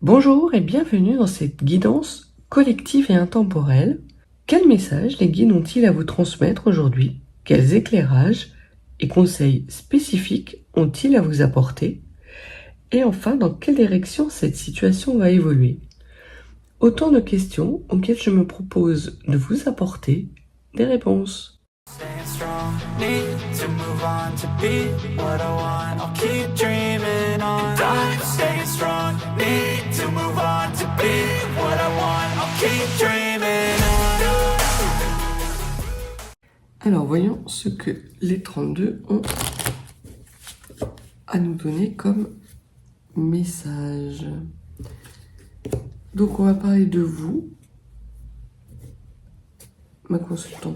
Bonjour et bienvenue dans cette guidance collective et intemporelle. Quel message les guides ont-ils à vous transmettre aujourd'hui? Quels éclairages et conseils spécifiques ont-ils à vous apporter? Et enfin, dans quelle direction cette situation va évoluer? Autant de questions auxquelles je me propose de vous apporter des réponses. Staying strong, need to move on to be what I want. I'll keep dreaming on. And I'm staying strong, need to move on to be what I want. I'll keep dreaming on. Alors voyons ce que les 32 ont à nous donner comme message. Donc on va parler de vous, ma consultant,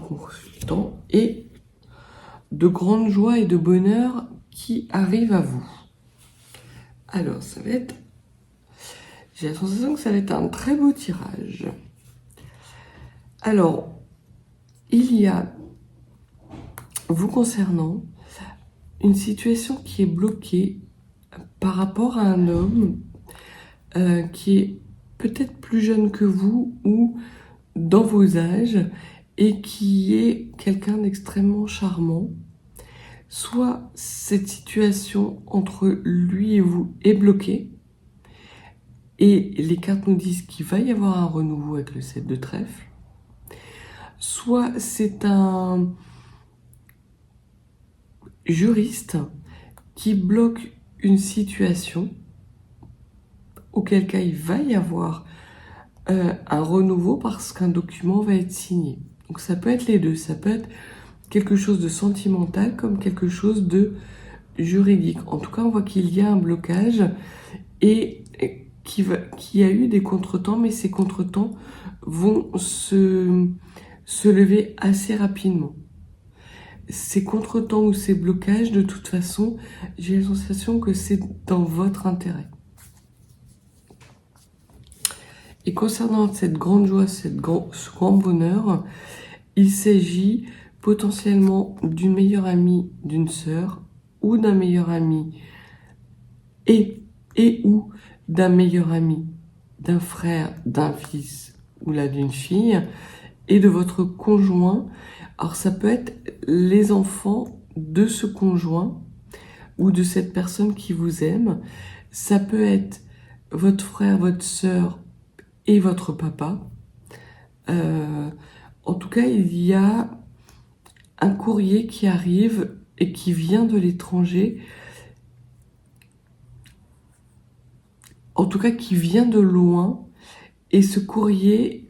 et de grande joie et de bonheur qui arrivent à vous. Alors ça va être, j'ai la sensation que ça va être un très beau tirage. Alors, il y a, vous concernant, une situation qui est bloquée par rapport à un homme qui est peut-être plus jeune que vous ou dans vos âges et qui est quelqu'un d'extrêmement charmant. Soit cette situation entre lui et vous est bloquée et les cartes nous disent qu'il va y avoir un renouveau avec le 7 de trèfle. Soit c'est un juriste qui bloque une situation, auquel cas il va y avoir un renouveau parce qu'un document va être signé. Donc ça peut être les deux, ça peut être quelque chose de sentimental comme quelque chose de juridique. En tout cas, on voit qu'il y a un blocage et qu'il y a eu des contretemps, mais ces contretemps vont se lever assez rapidement. Ces contretemps ou ces blocages, de toute façon, j'ai la sensation que c'est dans votre intérêt. Et concernant cette grande joie, ce grand bonheur, il s'agit potentiellement d'une meilleure amie d'une sœur ou d'un meilleur ami et ou d'un meilleur ami d'un frère, d'un fils ou là d'une fille et de votre conjoint. Alors ça peut être les enfants de ce conjoint ou de cette personne qui vous aime. Ça peut être votre frère, votre sœur et votre papa. En tout cas, il y a un courrier qui arrive et qui vient de l'étranger. En tout cas, qui vient de loin. Et ce courrier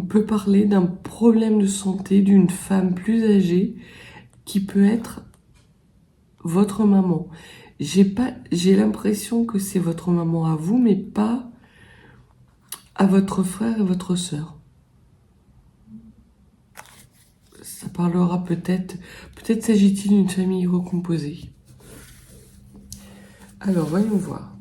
peut parler d'un problème de santé d'une femme plus âgée qui peut être votre maman. J'ai l'impression que c'est votre maman à vous, mais pas à votre frère et votre sœur. Ça parlera peut-être s'agit-il d'une famille recomposée. Alors, voyons voir.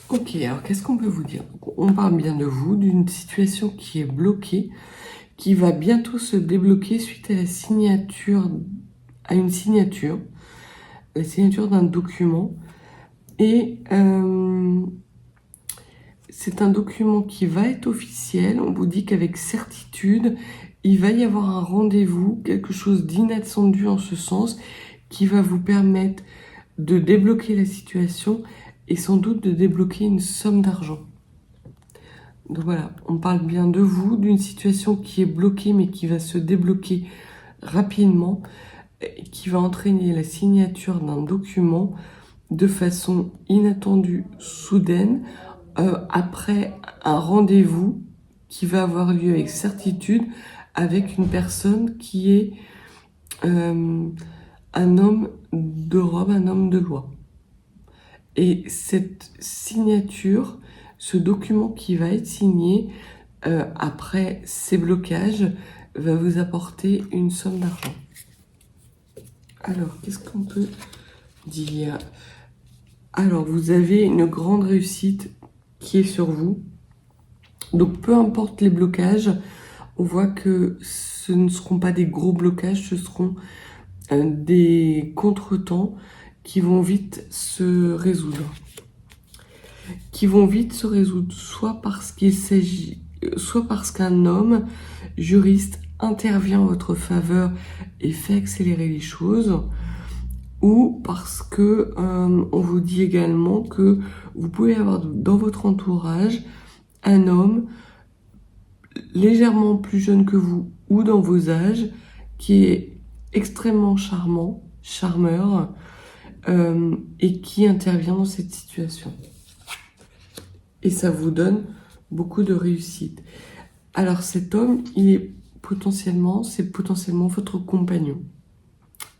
Ok, alors qu'est-ce qu'on peut vous dire? On parle bien de vous, d'une situation qui est bloquée, qui va bientôt se débloquer suite à la signature d'un document. Et c'est un document qui va être officiel. On vous dit qu'avec certitude, il va y avoir un rendez-vous, quelque chose d'inattendu en ce sens, qui va vous permettre de débloquer la situation et sans doute de débloquer une somme d'argent. Donc voilà, on parle bien de vous, d'une situation qui est bloquée mais qui va se débloquer rapidement, et qui va entraîner la signature d'un document de façon inattendue, soudaine, après un rendez-vous qui va avoir lieu avec certitude avec une personne qui est un homme de robe, un homme de loi. Et cette signature, ce document qui va être signé après ces blocages, va vous apporter une somme d'argent. Alors, qu'est-ce qu'on peut dire? Alors, vous avez une grande réussite qui est sur vous. Donc, peu importe les blocages, on voit que ce ne seront pas des gros blocages, ce seront des contretemps qui vont vite se résoudre. Soit parce qu'un homme juriste intervient en votre faveur et fait accélérer les choses, ou parce que on vous dit également que vous pouvez avoir dans votre entourage un homme légèrement plus jeune que vous ou dans vos âges qui est extrêmement charmeur, et qui intervient dans cette situation. Et ça vous donne beaucoup de réussite. Alors cet homme, c'est potentiellement votre compagnon.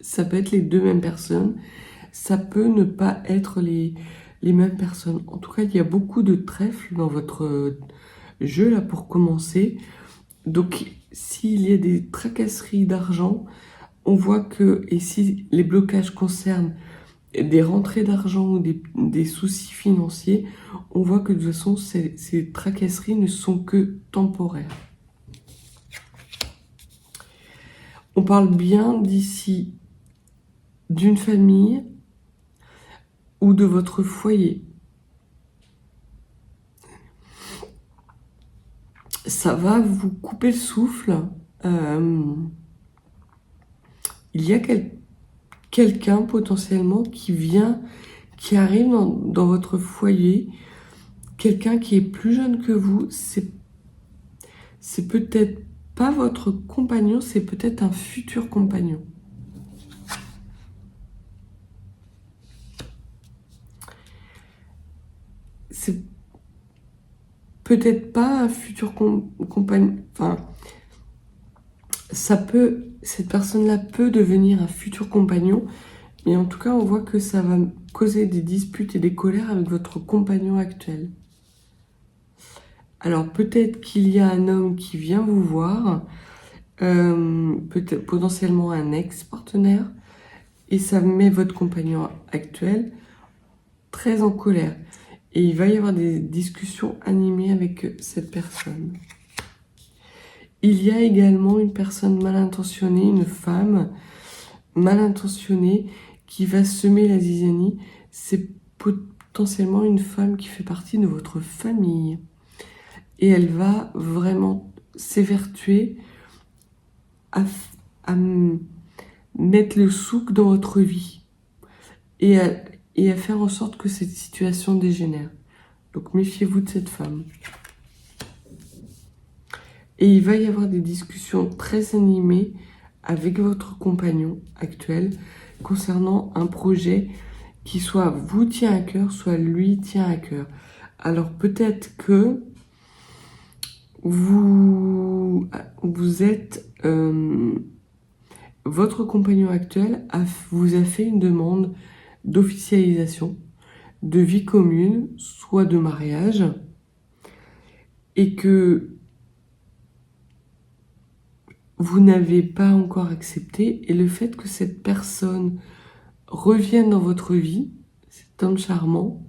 Ça peut être les deux mêmes personnes, ça peut ne pas être les mêmes personnes. En tout cas, il y a beaucoup de trèfle dans votre jeu là pour commencer. Donc s'il y a des tracasseries d'argent, on voit que, et si les blocages concernent des rentrées d'argent ou des soucis financiers, on voit que de toute façon, ces tracasseries ne sont que temporaires. On parle bien d'ici d'une famille ou de votre foyer. Ça va vous couper le souffle. Il y a quelqu'un potentiellement qui arrive dans votre foyer, quelqu'un qui est plus jeune que vous. C'est peut-être pas votre compagnon, c'est peut-être un futur compagnon. C'est peut-être pas un futur compagnon. Enfin, cette personne-là peut devenir un futur compagnon, mais en tout cas, on voit que ça va causer des disputes et des colères avec votre compagnon actuel. Alors, peut-être qu'il y a un homme qui vient vous voir, peut-être potentiellement un ex-partenaire, et ça met votre compagnon actuel très en colère. Et il va y avoir des discussions animées avec cette personne. Il y a également une personne mal intentionnée, une femme mal intentionnée qui va semer la zizanie. C'est potentiellement une femme qui fait partie de votre famille. Et elle va vraiment s'évertuer à mettre le souk dans votre vie. Et à faire en sorte que cette situation dégénère. Donc méfiez-vous de cette femme. Et il va y avoir des discussions très animées avec votre compagnon actuel concernant un projet qui soit vous tient à cœur, soit lui tient à cœur. Alors peut-être que vous êtes... votre compagnon actuel vous a fait une demande d'officialisation, de vie commune, soit de mariage, et que vous n'avez pas encore accepté, et le fait que cette personne revienne dans votre vie, cet homme charmant,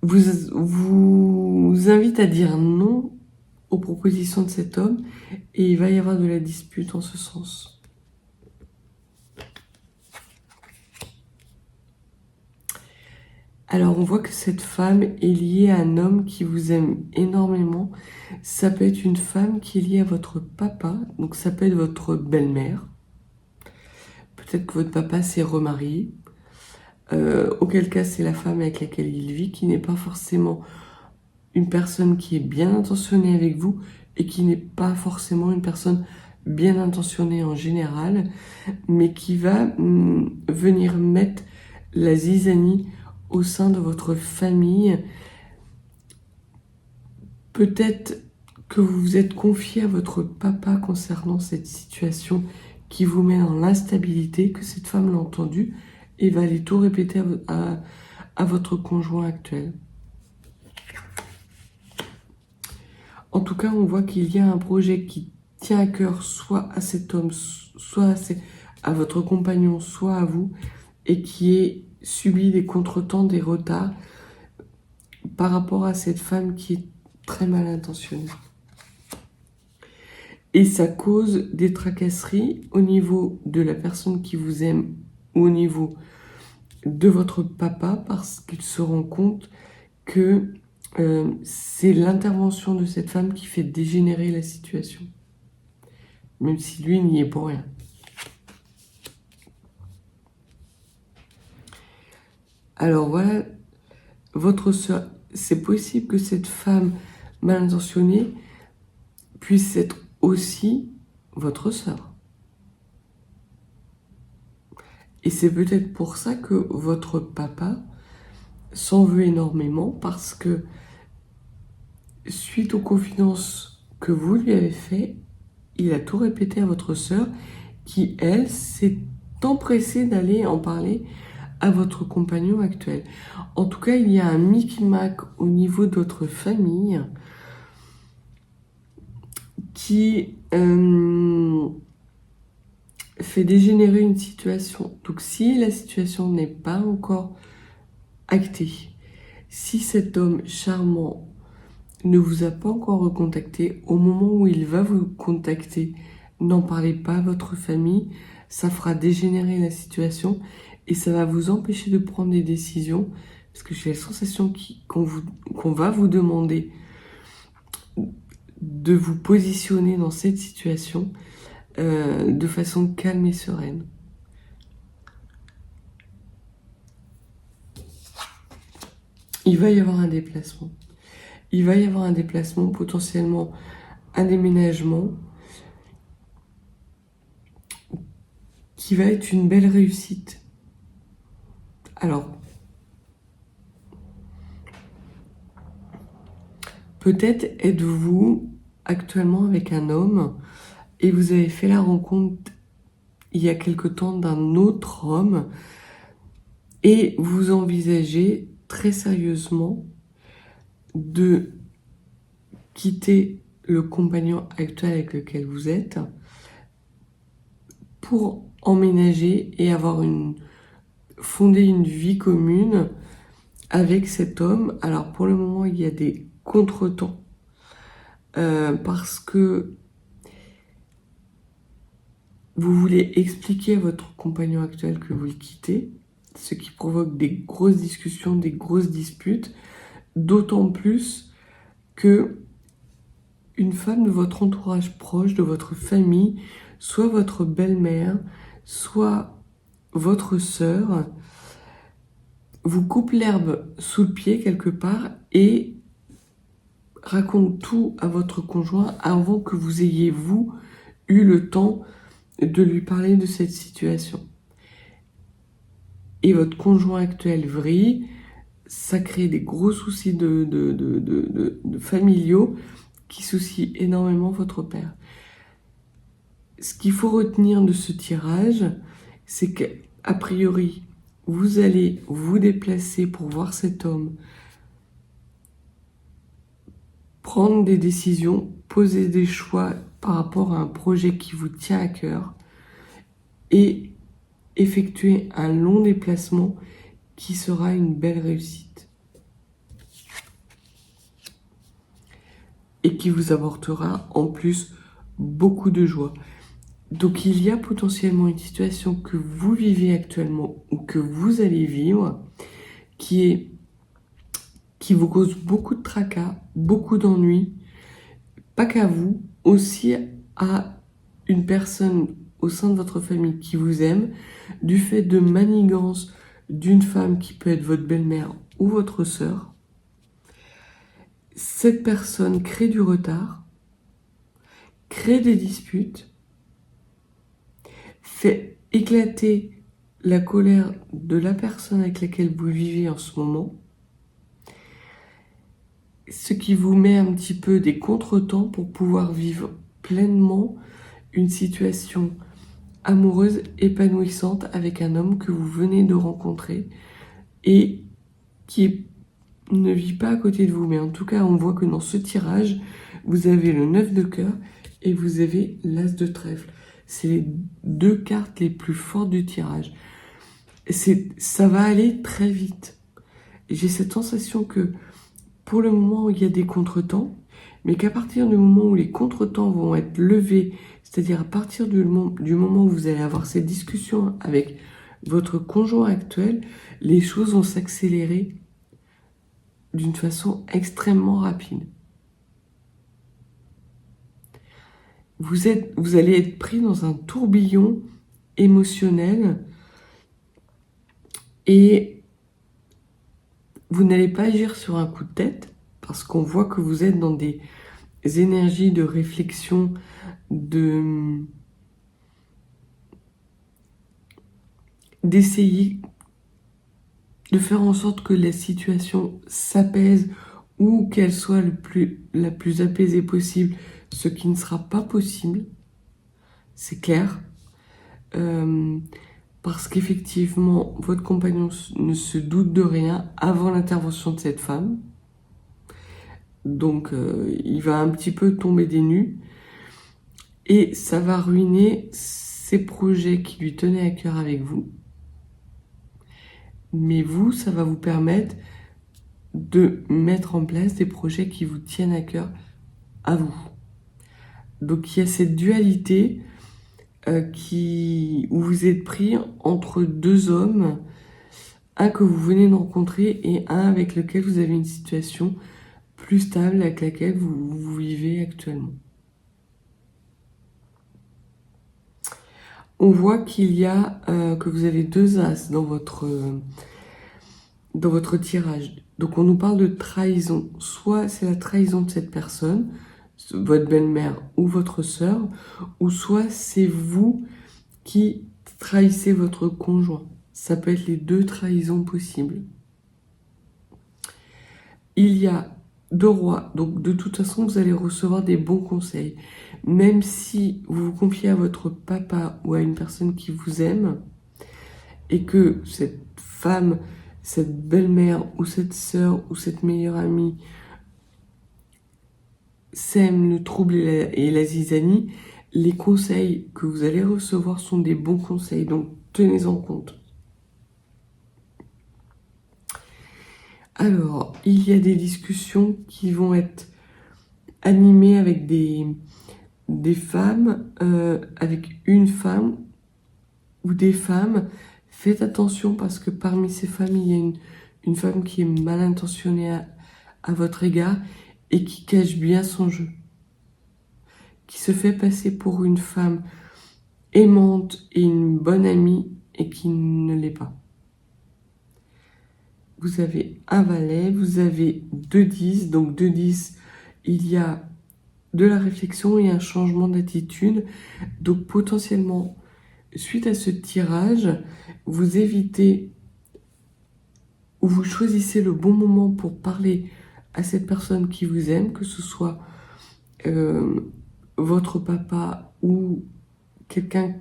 vous invite à dire non aux propositions de cet homme, et il va y avoir de la dispute en ce sens. Alors on voit que cette femme est liée à un homme qui vous aime énormément. Ça peut être une femme qui est liée à votre papa, donc ça peut être votre belle-mère. Peut-être que votre papa s'est remarié, auquel cas c'est la femme avec laquelle il vit, qui n'est pas forcément une personne qui est bien intentionnée avec vous, et qui n'est pas forcément une personne bien intentionnée en général, mais qui va venir mettre la zizanie au sein de votre famille. Peut-être que vous vous êtes confié à votre papa concernant cette situation qui vous met dans l'instabilité, que cette femme l'a entendu et va aller tout répéter à votre conjoint actuel. En tout cas, on voit qu'il y a un projet qui tient à cœur soit à cet homme, soit à votre compagnon, soit à vous, et qui est subi des contretemps, des retards par rapport à cette femme qui est très mal intentionnée. Et ça cause des tracasseries au niveau de la personne qui vous aime ou au niveau de votre papa, parce qu'il se rend compte que c'est l'intervention de cette femme qui fait dégénérer la situation, même si lui n'y est pour rien. Alors voilà, votre sœur, c'est possible que cette femme mal intentionnée puisse être aussi votre sœur. Et c'est peut-être pour ça que votre papa s'en veut énormément, parce que suite aux confidences que vous lui avez fait, il a tout répété à votre sœur, qui, elle, s'est empressée d'aller en parler à votre compagnon actuel. En tout cas, il y a un micmac au niveau de votre famille qui fait dégénérer une situation. Donc si la situation n'est pas encore actée, si cet homme charmant ne vous a pas encore recontacté, au moment où il va vous contacter, n'en parlez pas à votre famille, ça fera dégénérer la situation et ça va vous empêcher de prendre des décisions, parce que j'ai la sensation qu'on va vous demander de vous positionner dans cette situation de façon calme et sereine. Il va y avoir un déplacement. Il va y avoir un déplacement, potentiellement un déménagement, qui va être une belle réussite. Alors, peut-être êtes-vous actuellement avec un homme et vous avez fait la rencontre il y a quelque temps d'un autre homme et vous envisagez très sérieusement de quitter le compagnon actuel avec lequel vous êtes pour emménager et fonder une vie commune avec cet homme. Alors pour le moment, il y a des contretemps parce que vous voulez expliquer à votre compagnon actuel que vous le quittez, ce qui provoque des grosses discussions, des grosses disputes, d'autant plus que une femme de votre entourage proche, de votre famille, soit votre belle-mère, soit votre sœur, vous coupe l'herbe sous le pied quelque part et raconte tout à votre conjoint avant que vous ayez, vous, eu le temps de lui parler de cette situation. Et votre conjoint actuel vrille, ça crée des gros soucis de familiaux qui soucient énormément votre père. Ce qu'il faut retenir de ce tirage, c'est qu'a priori, vous allez vous déplacer pour voir cet homme, prendre des décisions, poser des choix par rapport à un projet qui vous tient à cœur et effectuer un long déplacement qui sera une belle réussite et qui vous apportera en plus beaucoup de joie. Donc il y a potentiellement une situation que vous vivez actuellement ou que vous allez vivre qui vous cause beaucoup de tracas, beaucoup d'ennuis, pas qu'à vous, aussi à une personne au sein de votre famille qui vous aime, du fait de manigances d'une femme qui peut être votre belle-mère ou votre sœur. Cette personne crée du retard, crée des disputes, fait éclater la colère de la personne avec laquelle vous vivez en ce moment, ce qui vous met un petit peu des contretemps pour pouvoir vivre pleinement une situation amoureuse épanouissante avec un homme que vous venez de rencontrer et qui ne vit pas à côté de vous. Mais en tout cas, on voit que dans ce tirage, vous avez le 9 de cœur et vous avez l'As de trèfle. C'est les deux cartes les plus fortes du tirage. Ça va aller très vite. J'ai cette sensation que pour le moment, il y a des contretemps, mais qu'à partir du moment où les contretemps vont être levés, c'est-à-dire à partir du moment où vous allez avoir cette discussion avec votre conjoint actuel, les choses vont s'accélérer d'une façon extrêmement rapide. Vous allez être pris dans un tourbillon émotionnel et vous n'allez pas agir sur un coup de tête parce qu'on voit que vous êtes dans des énergies de réflexion, d'essayer de faire en sorte que la situation s'apaise ou qu'elle soit la plus apaisée possible, ce qui ne sera pas possible, c'est clair, parce qu'effectivement, votre compagnon ne se doute de rien avant l'intervention de cette femme, donc il va un petit peu tomber des nues, et ça va ruiner ses projets qui lui tenaient à cœur avec vous. Mais vous, ça va vous permettre de mettre en place des projets qui vous tiennent à cœur à vous. Donc il y a cette dualité où vous êtes pris entre deux hommes, un que vous venez de rencontrer et un avec lequel vous avez une situation plus stable avec laquelle vous vivez actuellement. On voit qu'il y a que vous avez deux as dans votre tirage. Donc on nous parle de trahison. Soit c'est la trahison de cette personne, votre belle-mère ou votre sœur, ou soit c'est vous qui trahissez votre conjoint. Ça peut être les deux trahisons possibles. Il y a deux rois, donc de toute façon vous allez recevoir des bons conseils. Même si vous vous confiez à votre papa ou à une personne qui vous aime, et que cette femme, cette belle-mère ou cette sœur ou cette meilleure amie sème le trouble et la zizanie, les conseils que vous allez recevoir sont des bons conseils, donc tenez-en compte. Alors, il y a des discussions qui vont être animées avec des femmes, avec une femme ou des femmes. Faites attention parce que parmi ces femmes, il y a une femme qui est mal intentionnée à votre égard et qui cache bien son jeu, qui se fait passer pour une femme aimante et une bonne amie et qui ne l'est pas. Vous avez un valet, vous avez 2-10, donc 2-10, il y a de la réflexion et un changement d'attitude. Donc potentiellement, suite à ce tirage, vous évitez ou vous choisissez le bon moment pour parler à cette personne qui vous aime, que ce soit votre papa ou quelqu'un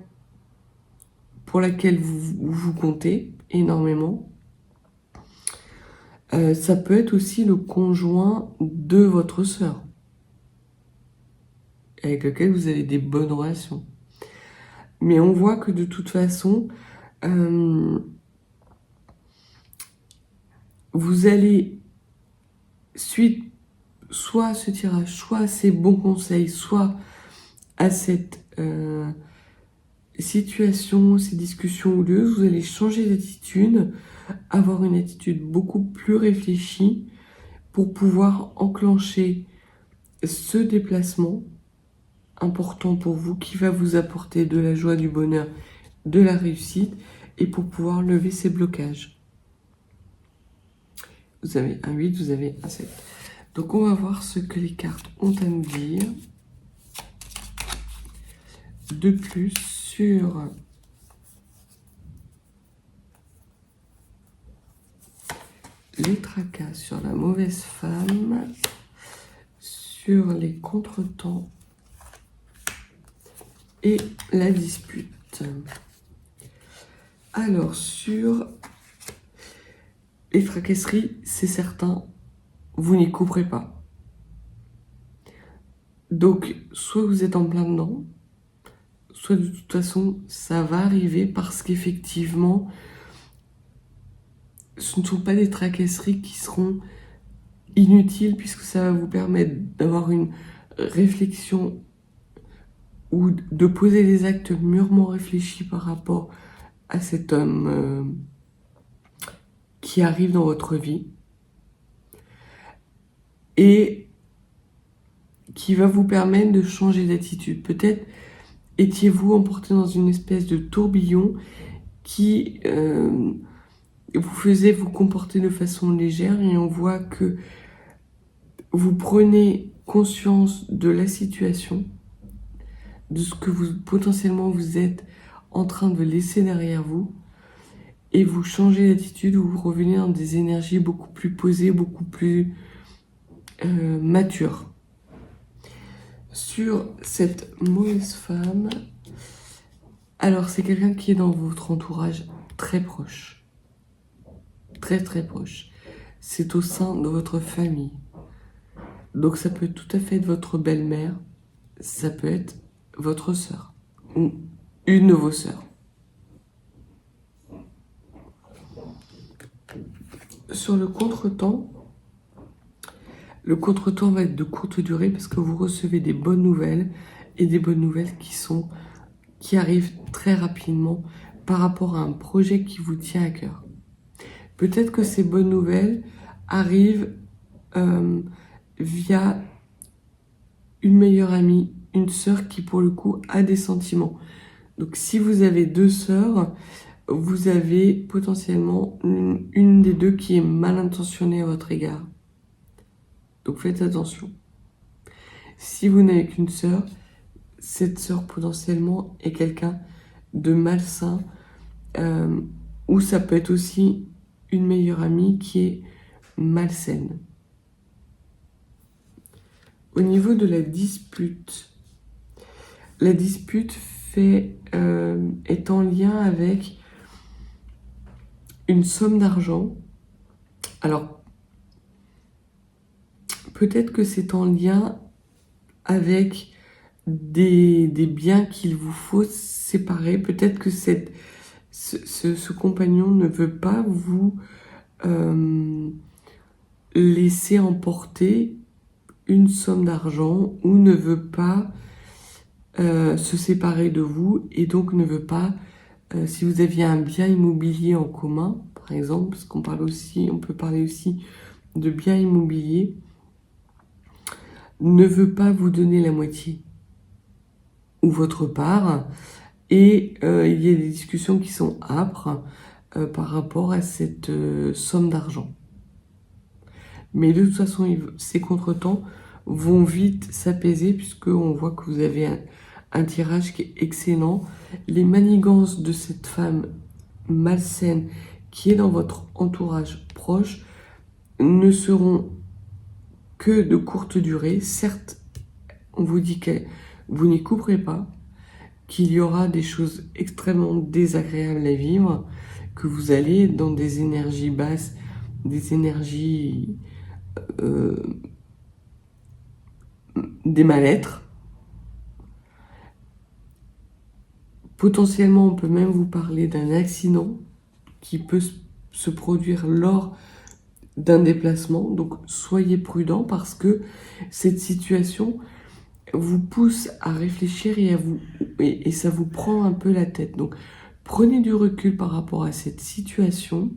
pour laquelle vous comptez énormément. Ça peut être aussi le conjoint de votre sœur, avec lequel vous avez des bonnes relations. Mais on voit que de toute façon, vous allez, suite soit à ce tirage, soit à ces bons conseils, soit à cette situation, ces discussions houleuses, vous allez changer d'attitude, avoir une attitude beaucoup plus réfléchie pour pouvoir enclencher ce déplacement important pour vous qui va vous apporter de la joie, du bonheur, de la réussite et pour pouvoir lever ces blocages. Vous avez un 8, vous avez un 7. Donc on va voir ce que les cartes ont à nous dire de plus sur les tracas, sur la mauvaise femme, sur les contretemps et la dispute. Alors, sur les tracasseries, c'est certain, vous n'y couperez pas. Donc, soit vous êtes en plein dedans, soit de toute façon, ça va arriver parce qu'effectivement, ce ne sont pas des tracasseries qui seront inutiles puisque ça va vous permettre d'avoir une réflexion ou de poser des actes mûrement réfléchis par rapport à cet homme qui arrive dans votre vie et qui va vous permettre de changer d'attitude. Peut-être étiez-vous emporté dans une espèce de tourbillon qui vous faisait vous comporter de façon légère et on voit que vous prenez conscience de la situation, de ce que vous potentiellement vous êtes en train de laisser derrière vous et vous changez d'attitude ou vous revenez dans des énergies beaucoup plus posées, beaucoup plus matures. Sur cette mauvaise femme, alors c'est quelqu'un qui est dans votre entourage très proche, très très proche. C'est au sein de votre famille. Donc ça peut tout à fait être votre belle-mère, ça peut être votre sœur ou une de vos sœurs. Sur le contretemps va être de courte durée parce que vous recevez des bonnes nouvelles et des bonnes nouvelles qui arrivent très rapidement par rapport à un projet qui vous tient à cœur. Peut-être que ces bonnes nouvelles arrivent via une meilleure amie, une sœur qui pour le coup a des sentiments. Donc si vous avez deux sœurs, vous avez potentiellement une des deux qui est mal intentionnée à votre égard. Donc faites attention. Si vous n'avez qu'une sœur, cette sœur potentiellement est quelqu'un de malsain, ou ça peut être aussi une meilleure amie qui est malsaine. Au niveau de la dispute est en lien avec une somme d'argent. Alors, peut-être que c'est en lien avec des biens qu'il vous faut séparer. Peut-être que ce compagnon ne veut pas vous laisser emporter une somme d'argent ou ne veut pas se séparer de vous et donc ne veut pas, si vous aviez un bien immobilier en commun, par exemple, parce qu'on peut parler aussi de biens immobiliers, ne veut pas vous donner la moitié ou votre part et il y a des discussions qui sont âpres par rapport à cette somme d'argent. Mais de toute façon, ces contretemps vont vite s'apaiser puisqu'on voit que vous avez un tirage qui est excellent. Les manigances de cette femme malsaine qui est dans votre entourage proche ne seront que de courte durée. Certes, on vous dit que vous n'y couperez pas, qu'il y aura des choses extrêmement désagréables à vivre, que vous allez dans des énergies basses, des énergies des mal-être. Potentiellement, on peut même vous parler d'un accident qui peut se produire lors d'un déplacement. Donc, soyez prudents parce que cette situation vous pousse à réfléchir et ça vous prend un peu la tête. Donc, prenez du recul par rapport à cette situation.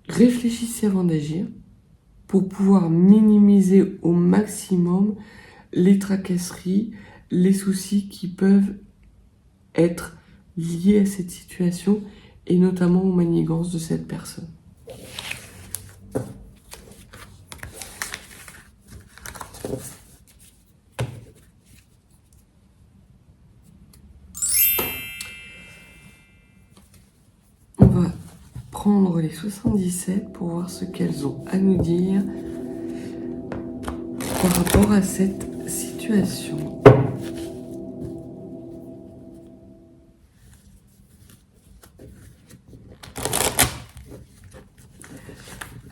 Réfléchissez avant d'agir pour pouvoir minimiser au maximum les tracasseries, les soucis qui peuvent être liés à cette situation et notamment aux manigances de cette personne. On va prendre les 77 pour voir ce qu'elles ont à nous dire par rapport à cette situation.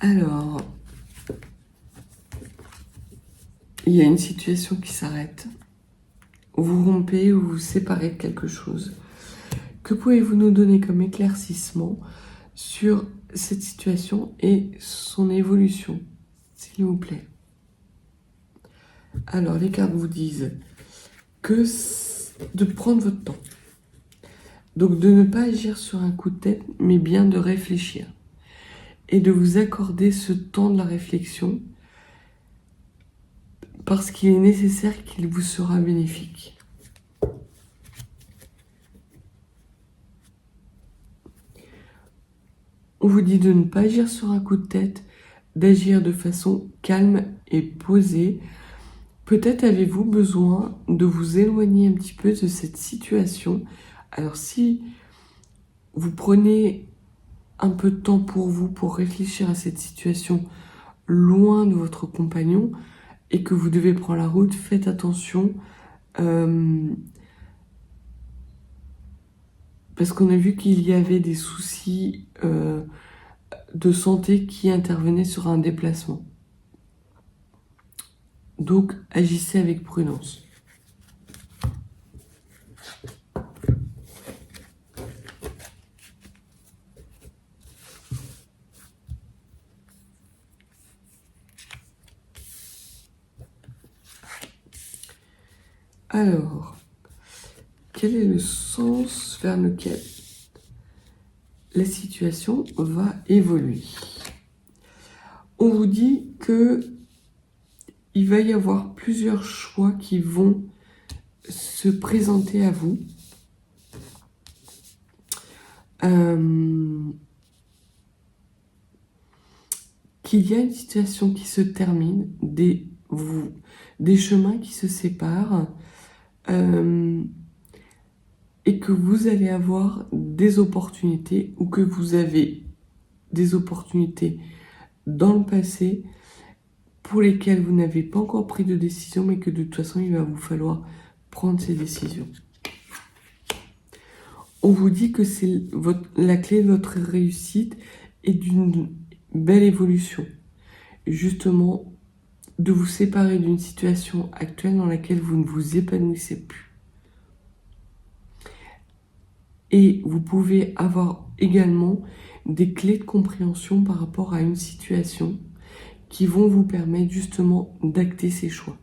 Alors, il y a une situation qui s'arrête. Vous rompez ou vous séparez de quelque chose. Que pouvez-vous nous donner comme éclaircissement sur cette situation et son évolution, s'il vous plaît? Alors, les cartes vous disent que de prendre votre temps. Donc, de ne pas agir sur un coup de tête, mais bien de réfléchir. Et de vous accorder ce temps de la réflexion parce qu'il est nécessaire, qu'il vous sera bénéfique. On vous dit de ne pas agir sur un coup de tête, d'agir de façon calme et posée. Peut-être avez-vous besoin de vous éloigner un petit peu de cette situation. Alors si vous prenez un peu de temps pour vous, pour réfléchir à cette situation loin de votre compagnon et que vous devez prendre la route, faites attention. Parce qu'on a vu qu'il y avait des soucis de santé qui intervenaient sur un déplacement. Donc, agissez avec prudence. Alors, quel est le sens vers lequel la situation va évoluer? On vous dit que il va y avoir plusieurs choix qui vont se présenter à vous. Qu'il y a une situation qui se termine, des chemins qui se séparent, et que vous allez avoir des opportunités ou que vous avez des opportunités dans le passé pour lesquelles vous n'avez pas encore pris de décision, mais que de toute façon, il va vous falloir prendre ces décisions. On vous dit que c'est la clé de votre réussite et d'une belle évolution. Justement, de vous séparer d'une situation actuelle dans laquelle vous ne vous épanouissez plus. Et vous pouvez avoir également des clés de compréhension par rapport à une situation qui vont vous permettre justement d'acter ces choix.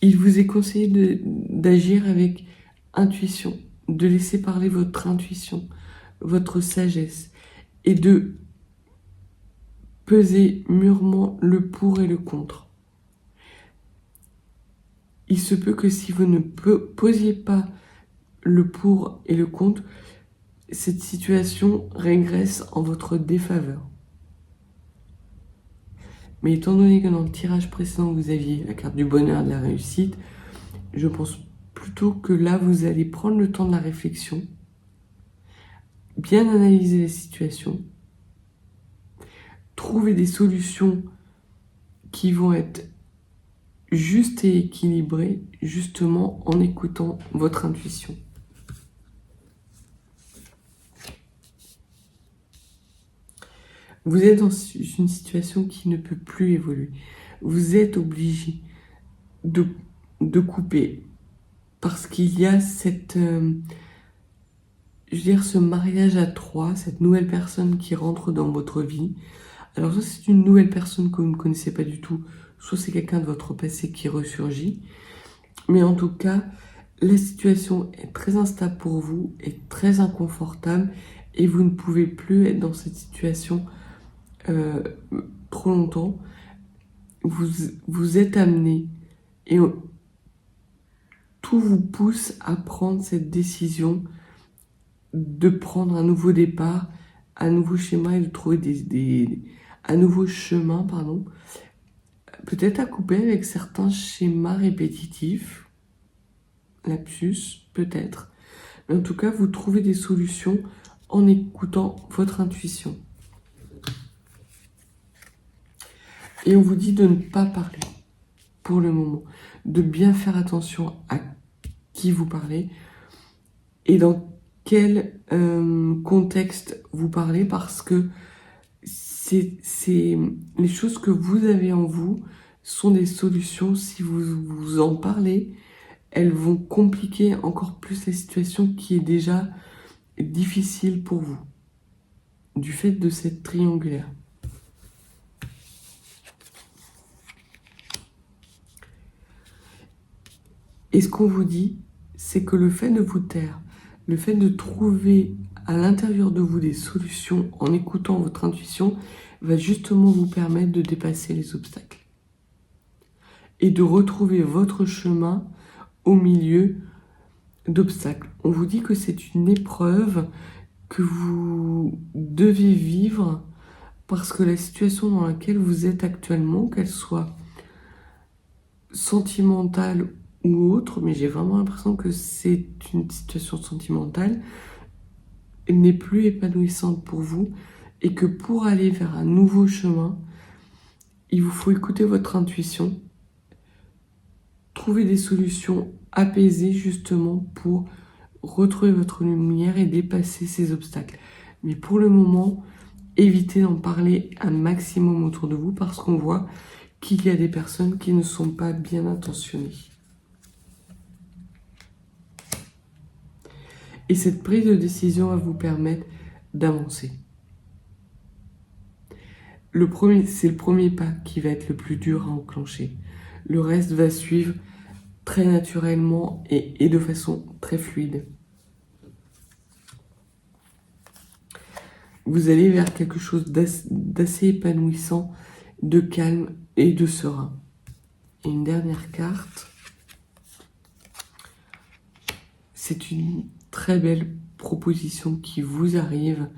Il vous est conseillé d'agir avec intuition, de laisser parler votre intuition, votre sagesse, et de peser mûrement le pour et le contre. Il se peut que si vous ne posiez pas le pour et le contre, cette situation régresse en votre défaveur. Mais étant donné que dans le tirage précédent, vous aviez la carte du bonheur et de la réussite, je pense plutôt que là, vous allez prendre le temps de la réflexion, bien analyser la situation, trouver des solutions qui vont être justes et équilibrées, justement en écoutant votre intuition. Vous êtes dans une situation qui ne peut plus évoluer. Vous êtes obligé de couper parce qu'il y a ce mariage à trois, cette nouvelle personne qui rentre dans votre vie. Alors soit c'est une nouvelle personne que vous ne connaissez pas du tout, soit c'est quelqu'un de votre passé qui ressurgit. Mais en tout cas, la situation est très instable pour vous, est très inconfortable et vous ne pouvez plus être dans cette situation trop longtemps. Vous êtes amené et tout vous pousse à prendre cette décision de prendre un nouveau départ, un nouveau schéma et de trouver un nouveau chemin, peut-être à couper avec certains schémas répétitifs, lapsus, peut-être. Mais en tout cas, vous trouvez des solutions en écoutant votre intuition. Et on vous dit de ne pas parler pour le moment, de bien faire attention à qui vous parlez et dans quel contexte vous parlez, parce que les choses que vous avez en vous sont des solutions. Si vous en parlez, elles vont compliquer encore plus la situation qui est déjà difficile pour vous, du fait de cette triangulaire. Et ce qu'on vous dit, c'est que le fait de vous taire, le fait de trouver à l'intérieur de vous des solutions en écoutant votre intuition, va justement vous permettre de dépasser les obstacles et de retrouver votre chemin au milieu d'obstacles. On vous dit que c'est une épreuve que vous devez vivre parce que la situation dans laquelle vous êtes actuellement, qu'elle soit sentimentale ou autre, mais j'ai vraiment l'impression que c'est une situation sentimentale, n'est plus épanouissante pour vous et que pour aller vers un nouveau chemin, il vous faut écouter votre intuition, trouver des solutions apaisées justement pour retrouver votre lumière et dépasser ces obstacles. Mais pour le moment, évitez d'en parler un maximum autour de vous parce qu'on voit qu'il y a des personnes qui ne sont pas bien intentionnées. Et cette prise de décision va vous permettre d'avancer. C'est le premier pas qui va être le plus dur à enclencher. Le reste va suivre très naturellement et de façon très fluide. Vous allez vers quelque chose d'assez épanouissant, de calme et de serein. Et une dernière carte. C'est une très belle proposition qui vous arrive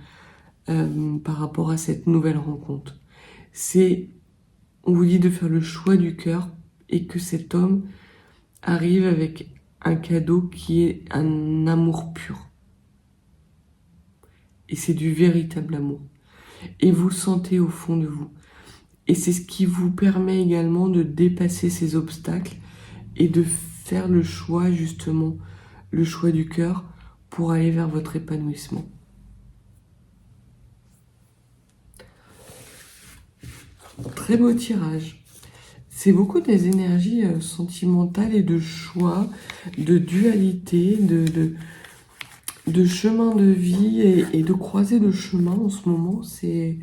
par rapport à cette nouvelle rencontre. On vous dit de faire le choix du cœur et que cet homme arrive avec un cadeau qui est un amour pur. Et c'est du véritable amour. Et vous sentez au fond de vous. Et c'est ce qui vous permet également de dépasser ces obstacles et de faire le choix, justement, le choix du cœur pour aller vers votre épanouissement. Très beau tirage. C'est beaucoup des énergies sentimentales et de choix, de dualité, de chemin de vie et de croisée de chemin en ce moment. C'est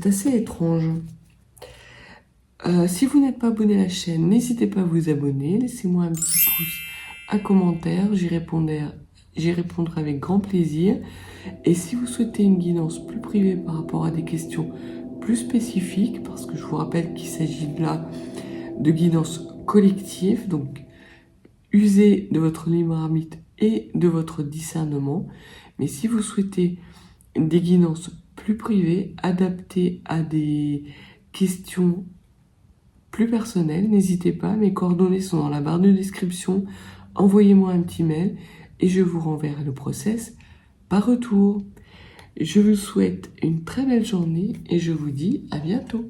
assez étrange. Si vous n'êtes pas abonné à la chaîne, n'hésitez pas à vous abonner. Laissez-moi un petit pouce, un commentaire. J'y répondrai avec grand plaisir. Et si vous souhaitez une guidance plus privée par rapport à des questions plus spécifiques, parce que je vous rappelle qu'il s'agit là de guidance collective, donc usez de votre libre arbitre et de votre discernement. Mais si vous souhaitez des guidances plus privées, adaptées à des questions plus personnelles, n'hésitez pas, mes coordonnées sont dans la barre de description. Envoyez-moi un petit mail et je vous renverrai le process par retour. Je vous souhaite une très belle journée et je vous dis à bientôt.